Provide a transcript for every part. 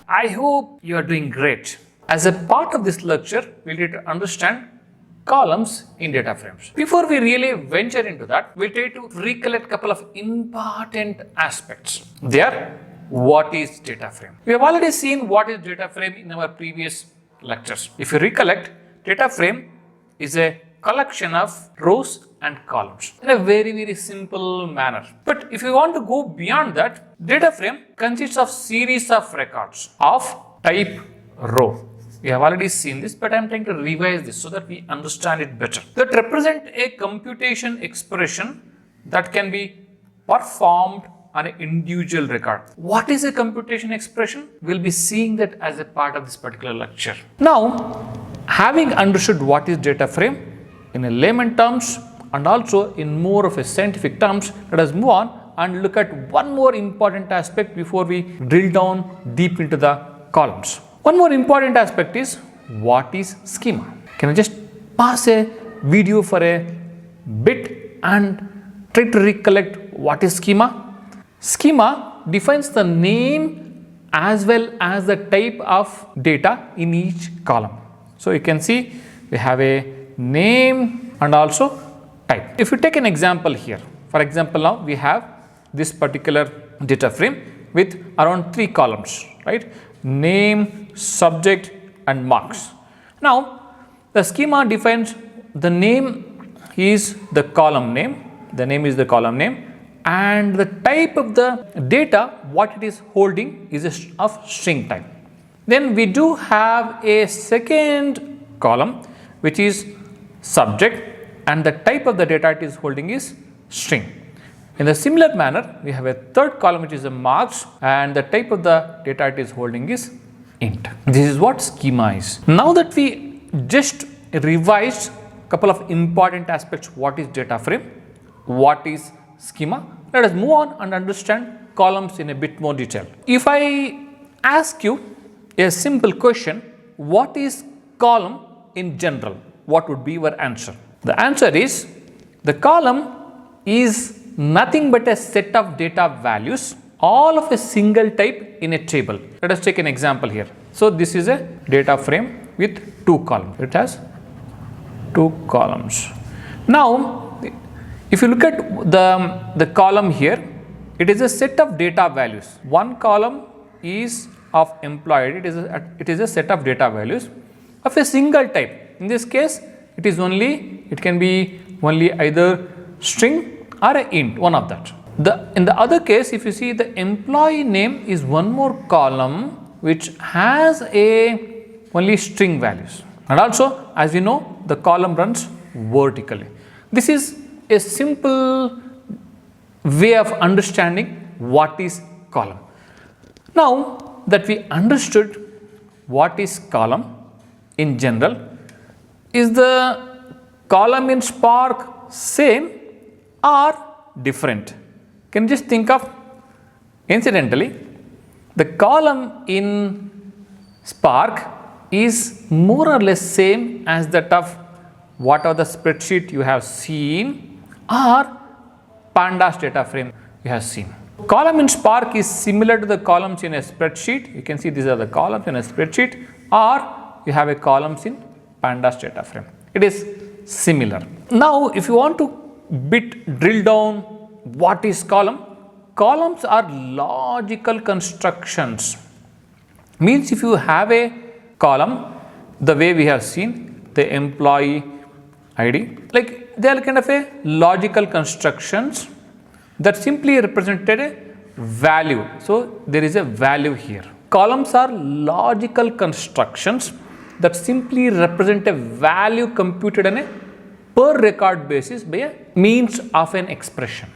I hope you are doing great. As a part of this lecture, we need to understand columns in data frames. Before we really venture into that, we try to recollect a couple of important aspects. They are, what is data frame? We have already seen what is data frame in our previous lectures. If you recollect, data frame is a collection of rows and columns in a very simple manner. But if you want to go beyond that, data frame consists of series of records of type row. We have already seen this, but I am trying to revise this so that we understand it better. That represent a computation expression that can be performed on an individual record. What is a computation expression? We'll be seeing that as a part of this particular lecture. Now, having understood what is data frame in a layman terms and also in more of a scientific terms, let us move on and look at one more important aspect before we drill down deep into the columns. One more important aspect is, what is schema? Can I just pause a video for a bit and try to recollect what is schema? Schema defines the name as well as the type of data in each column. So you can see we have a name and also type. If you take an example here, for example, now we have this particular data frame with around 3 columns, right? Name, subject and marks. Now the schema defines the name is the column name, the name is the column name, and the type of the data what it is holding is of string type. Then we do have a second column which is subject, and the type of the data it is holding is string. In a similar manner, we have a third column which is a marks, and the type of the data it is holding is int. This is what schema is. Now that we just revised a couple of important aspects, what is data frame, what is schema, let us move on and understand columns in a bit more detail. If I ask you a simple question, what is column in general, what would be your answer? The answer is, the column is nothing but a set of data values, all of a single type in a table. Let us take an example here. So this is a data frame with 2 columns. It has 2 columns. Now, if you look at the column here, it is a set of data values. One column is of employee. It is a set of data values of a single type. In this case, it can be only either string or a int, one of that. In the other case, if you see, the employee name is one more column which has only string values, and also, as we know, the column runs vertically. This is a simple way of understanding what is column. Now that we understood what is column in general, is the column in Spark same or different? Can you just think of, incidentally, the column in Spark is more or less same as that of whatever the spreadsheet you have seen or Pandas data frame you have seen. Column in Spark is similar to the columns in a spreadsheet. You can see these are the columns in a spreadsheet, or you have a columns in Pandas data frame. It is similar. Now, if you want to drill down what is column, columns are logical constructions. Means if you have a column, the way we have seen the employee ID, like they are kind of a logical constructions that simply represented a value. So there is a value here. Columns are logical constructions that simply represent a value computed on a per record basis by a means of an expression.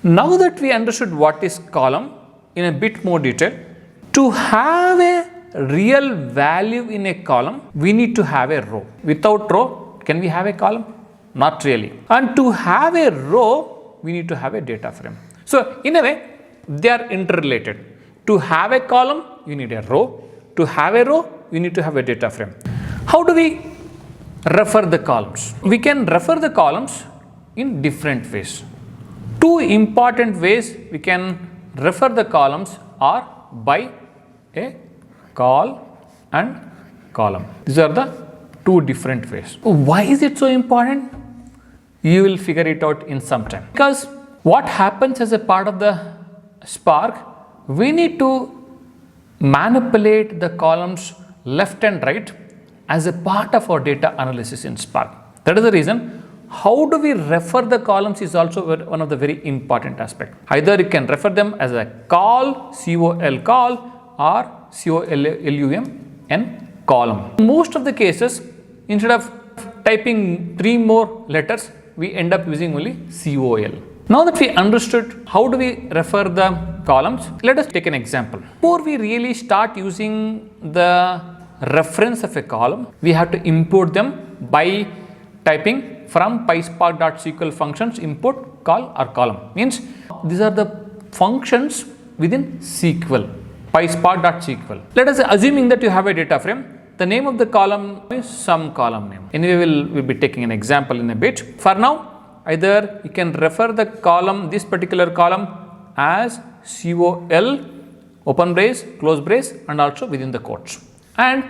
Now that we understood what is column in a bit more detail, to have a real value in a column, we need to have a row. Without row, can we have a column? Not really. And to have a row, we need to have a data frame. So in a way, they are interrelated. To have a column, you need a row. To have a row, you need to have a data frame. How do we refer the columns? We can refer the columns in different ways. Two important ways we can refer the columns or by a call and column. These are the two different ways. Why is it so important? You will figure it out in some time. Because what happens as a part of the Spark, we need to manipulate the columns left and right as a part of our data analysis in Spark. That is the reason how do we refer the columns is also one of the very important aspects. Either you can refer them as a call, C-O-L call, or C-O-L-U-M-N column. In most of the cases, instead of typing 3 more letters, we end up using only COL. Now that we understood how do we refer the columns, let us take an example. Before we really start using the reference of a column, we have to import them by typing from PySpark.SQL functions import call or column. Means these are the functions within SQL, PySpark.SQL. Let us say, assuming that you have a data frame, the name of the column is some column name. Anyway, we'll be taking an example in a bit. For now, either you can refer the column, this particular column as COL, open brace, close brace, and also within the quotes. And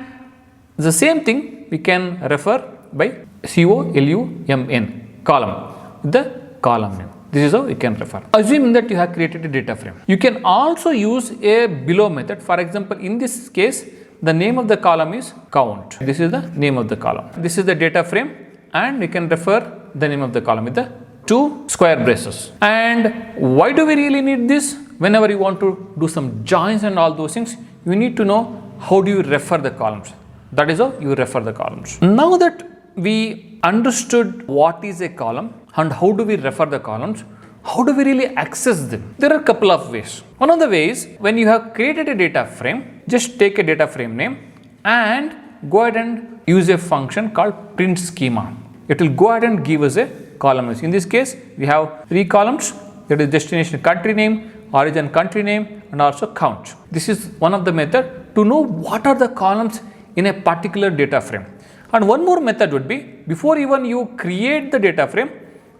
the same thing we can refer by COLUMN, column, with the column name. This is how you can refer. Assuming that you have created a data frame. You can also use a below method. For example, in this case, the name of the column is count. This is the name of the column. This is the data frame, and you can refer the name of the column with the 2 square braces. And why do we really need this? Whenever you want to do some joins and all those things, you need to know how do you refer the columns. That is how you refer the columns. Now that we understood what is a column and how do we refer the columns, how do we really access them? There are a couple of ways. One of the ways, when you have created a data frame, just take a data frame name and go ahead and use a function called print schema. It will go ahead and give us a column. In this case, we have 3 columns. That is destination country name, origin country name, and also count. This is one of the methods to know what are the columns in a particular data frame. And one more method would be, before even you create the data frame,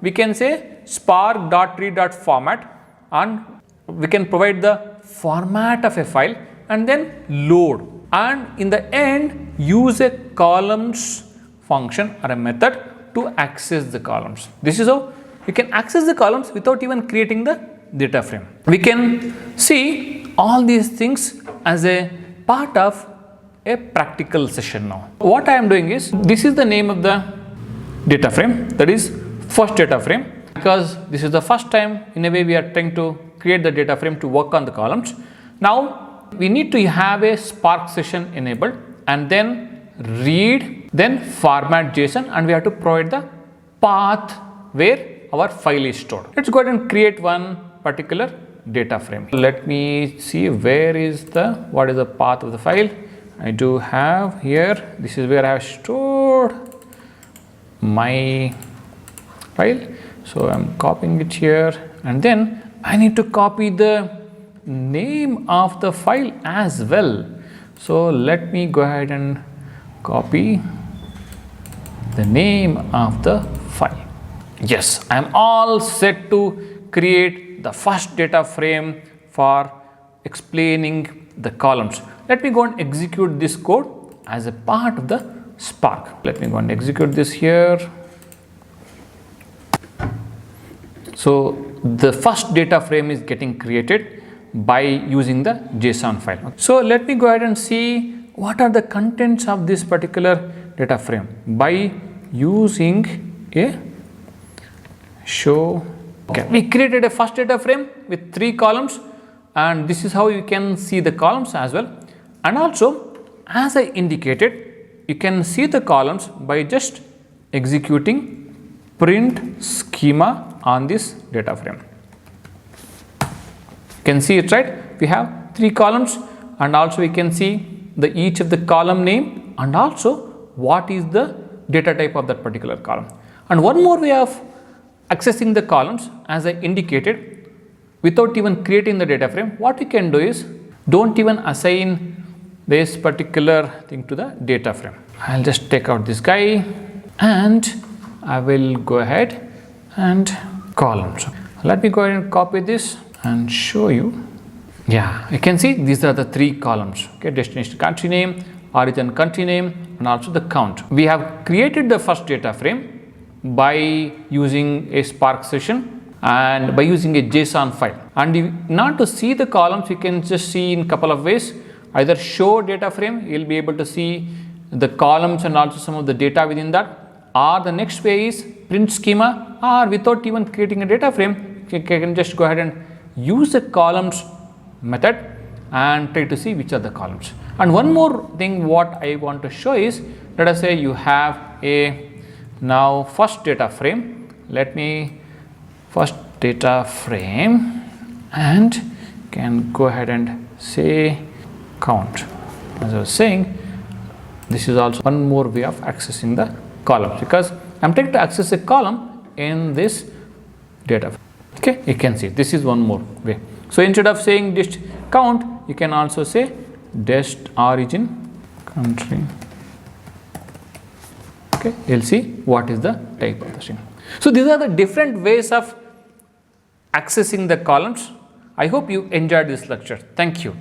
we can say spark.read.format, and we can provide the format of a file and then load. And in the end, use a columns function or a method to access the columns. This is how you can access the columns without even creating the data frame. We can see all these things as a part of a practical session now. What I am doing is, this is the name of the data frame, that is first data frame, because this is the first time in a way we are trying to create the data frame to work on the columns. Now we need to have a Spark session enabled, and then read, then format JSON, and we have to provide the path where our file is stored. Let's go ahead and create one particular data frame. Let me see what is the path of the file. I do have here, this is where I have stored my file. So I'm copying it here, and then I need to copy the name of the file as well. So let me go ahead and copy the name of the file. Yes, I am all set to create the first data frame for explaining the columns. Let me go and execute this code as a part of the Spark. Let me go and execute this here. So the first data frame is getting created by using the JSON file. So let me go ahead and see what are the contents of this particular data frame by using a show. Okay, we created a first data frame with 3 columns, and this is how you can see the columns as well. And also, as I indicated, you can see the columns by just executing print schema on this data frame. You can see it, right? We have 3 columns, and also we can see each of the column name and also what is the data type of that particular column. And one more way of accessing the columns, as I indicated, without even creating the data frame, what you can do is, don't even assign this particular thing to the data frame. I'll just take out this guy and I will go ahead and columns. Let me go ahead and copy this and show you Yeah, you can see these are the three columns. Okay, destination country name, origin country name, and also the count. We have created the first data frame by using a Spark session and by using a JSON file. And in order to see the columns, you can just see in couple of ways. Either show data frame, you'll be able to see the columns and also some of the data within that. Or the next way is print schema, or without even creating a data frame, you can just go ahead and use the columns method and try to see which are the columns. And one more thing what I want to show is, let us say you have a now first data frame. Let me first data frame and can go ahead and say count. As I was saying, this is also one more way of accessing the columns, because I'm trying to access a column in this data frame. Okay, you can see this is one more way. So instead of saying dist count, you can also say dest origin country. Okay, you'll see what is the type of the string. So these are the different ways of accessing the columns. I hope you enjoyed this lecture. Thank you.